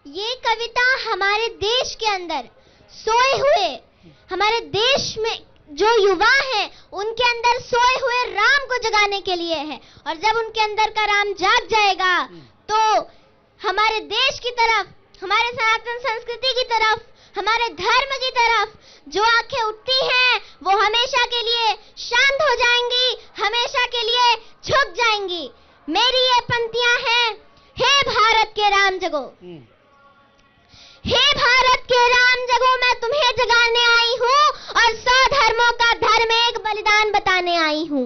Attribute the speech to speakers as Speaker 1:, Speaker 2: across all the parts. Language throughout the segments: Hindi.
Speaker 1: ये कविता हमारे देश के अंदर सोए हुए, हमारे देश में जो युवा हैं उनके अंदर सोए हुए राम को जगाने के लिए है। और जब उनके अंदर का राम जाग जाएगा तो हमारे देश की तरफ, हमारे सनातन संस्कृति की तरफ, हमारे धर्म की तरफ जो आंखें उठती हैं वो हमेशा के लिए शांत हो जाएंगी, हमेशा के लिए झुक जाएंगी। मेरी ये पंक्तियां हैं, हे भारत के राम जगो, हे भारत के राम जगो, मैं तुम्हें जगाने आई हूँ और 100 धर्मों का धर्म एक बलिदान बताने आई हूँ।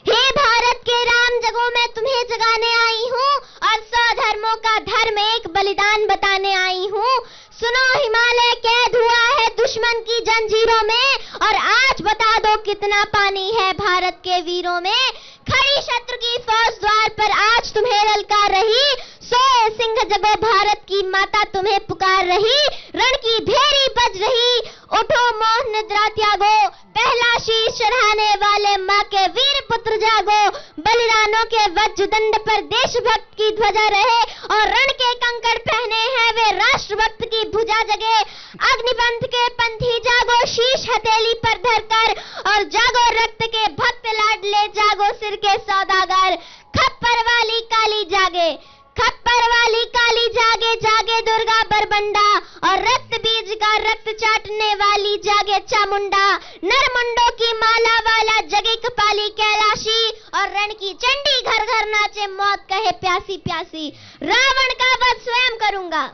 Speaker 1: हे भारत के राम जगो, मैं तुम्हें जगाने आई हूँ और 100 धर्मों का धर्म एक बलिदान बताने आई हूँ। सुनो, हिमालय कैद हुआ है दुश्मन की जंजीरों में और आज बता दो कितना पानी है भारत के वीरों में। खड़ी शत्रु की फौज द्वार पर आज तुम्हें ललकार रही, सोए सिंह जगो भारत की माता तुम्हें पुकार रही। रण की भेरी बज रही, उठो मोह निद्रा त्यागो, पहला शीश चढ़ाने वाले माँ के वीर पुत्र जागो। बलिदानों के वज्रदंड पर देशभक्त की ध्वजा रहे और रण के कंकड़ पहने हैं वे राष्ट्रभक्त की भुजा जगे। अग्निपंथ के पंथी जागो, शीश हथेली पर धरकर, और जागो रक्त के भक्त लाडले जागो सिर के सौदागर। खप्पर वाली काली जागे, खप्पर वाली काली जागे, जागे दुर्गा बरबंडा, और रक्त बीज का रक्त चाटने वाली जागे चामुंडा। नरमुंडों की माला वाला जगे कपाली कैलाशी, और रण की चंडी घर घर नाचे मौत कहे प्यासी प्यासी। रावण का वध स्वयं करूंगा,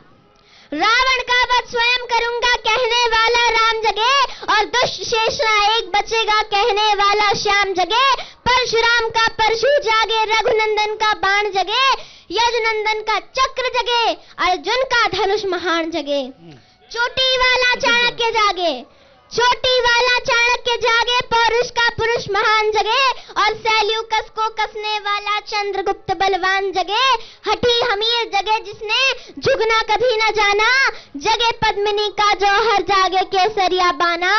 Speaker 1: रावण का वध स्वयं करूंगा कहने वाला राम जगे, और दुष्ट शेषना एक बचेगा कहने वाला श्याम जगे। परशुराम का परशु जागे, रघुनंदन का बाण जगे, यजुनंदन का चक्र जगे, अर्जुन का धनुष महान जगे। चोटी वाला चाणक्य जागे, चोटी वाला चाणक्य जागे, पौरुष का पुरुष महान जगे, और सैल्यूकस को कसने वाला चंद्रगुप्त बलवान जगे। हठी हमीर जगे जिसने झुकना कभी न जाना, जगे पद्मिनी का जौहर जागे केसरिया बाना।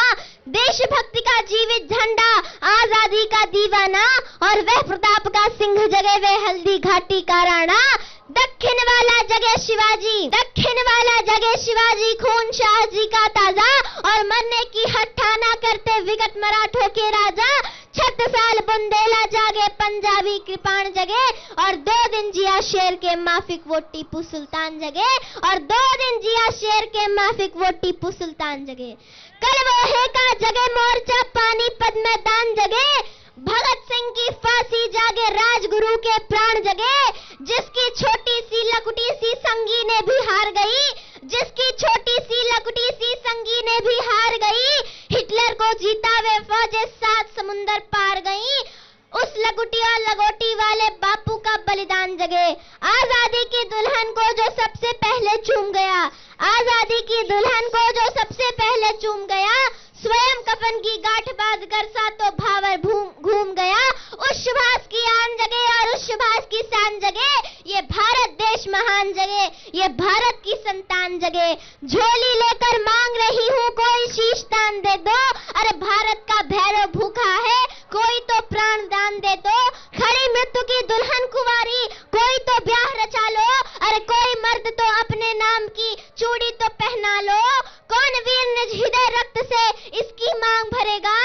Speaker 1: देशभक्ति का जीवित झंडा, आजादी का दीवाना, और वह प्रताप का सिंह जगे वे हल्दी घाटी का राणा। दक्षिण वाला जगे शिवाजी, दक्षिण वाला जगे शिवाजी, खून शाहजी का ताजा, और मरने की हट्ठाना करते विगत मराठों के राजा। 36 बुंदेला जागे, पंजाबी कृपाण जगे, और 2 दिन जिया शेर के माफिक वो टीपू सुल्तान जगे, और 2 दिन जिया शेर के माफिक वो टीपू सुल्तान जगे। कल वोहे का जगे मोर्चा, पानीपत मैदान जगे, भगत सिंह की फांसी जागे, राजगुरु के प्राण जगे। जिसकी छोटी सी लकुटी सी संगी ने भी हार गई, जिसकी छोटी सी लकुटी सी संगी ने भी हार गई, हिटलर को जीता वे फौजें 7 समुंदर पार गई। उस लकुटी और लगोटी वाले बापू का बलिदान जगे। आजादी की दुल्हन को जो सबसे पहले चूम गया, आजादी की दुल्हन को जो सबसे पहले चूम गया, स्वयं कफन की गांठ बांध कर सातों भावर घूम गया। उस सुभाष की आन जगे और उस सुभाष की शान जगे, ये भारत देश महान जगे, ये भारत की संतान जगे। झोली लेकर मांग रही हूँ कोई शीश दान दे दो, अरे भारत का भैरव भूखा है कोई तो प्राण दान दे दो। खड़ी मृत्यु की दुल्हन कुंवारी कोई तो ब्याह रचा लो, अरे कोई मर्द तो अपने नाम की चूड़ी तो पहना लो। कौन वीर निज हृदय रक्त से इसकी मांग भरेगा,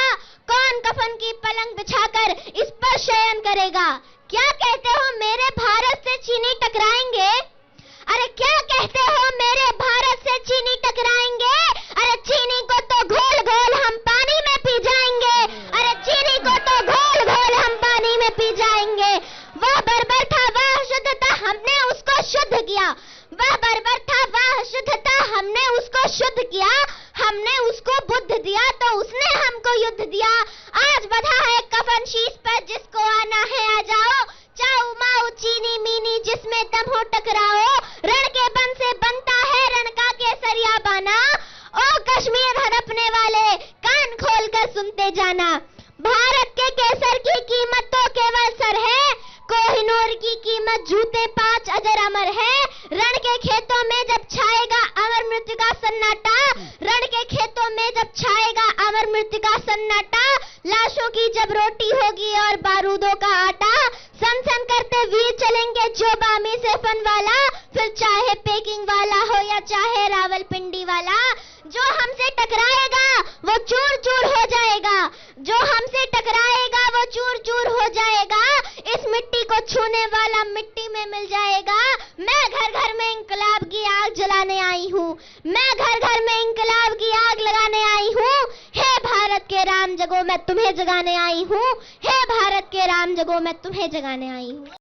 Speaker 1: कौन कफन की पलंग बिछाकर इस पर शयन करेगा। क्या कहते हो मेरे भारत से चीनी टकराएंगे, अरे क्या कहते हो मेरे भारत से चीनी टकराएंगे, अरे चीनी को तो घोल घोल हम पानी में पी जाएंगे, अरे चीनी को तो घोल घोल हम पानी में पी जाएंगे। वह बर्बर था वह शुद्ध था हमने उसको शुद्ध किया, वह बर्बर था वह शुद्ध था हमने उसको शुद्ध किया। हमने उसको बुद्ध दिया तो उसने हमको युद्ध दिया। आज बधा है कफन शीश पर जिसको आना है आ जाओ, चाऊ माऊ चीनी मीनी जिसमें दम हो टकराओ। रण के बन से बनता है रण का केसरिया बाना, ओ कश्मीर हड़पने वाले कान खोल कर सुनते जाना। भारत के केसर की कीमत तो केवल सर है, कोहिनूर की कीमत जूते 5 अजर अमर है। रण के खेतों में जब छाएगा अमर मृत्यु का सन्नाटा, रण के खेतों में जब छाएगा अमर मृत्यु का सन्नाटा, लाशों की जब रोटी होगी और बारूदों का आटा, सन करते वीर चलेंगे जो बामी से फन वाला, फिर चाहे पेकिंग वाला हो या या चाहे रावलपिंडी वाला, जो हमसे टकराएगा वो चूर चूर हो जाएगा, जो हमसे टकराएगा वो चूर चूर हो जाएगा। इस मिट्टी को छूने वाला मिट्टी में मिल जाएगा। मैं घर घर में इंकलाब की आग जलाने आई हूँ, मैं घर घर में इंकलाब की आग लगाने आई हूँ। हे भारत के राम जगो मैं तुम्हें जगाने आई हूँ, हे भारत के राम जगो मैं तुम्हें जगाने आई हूँ।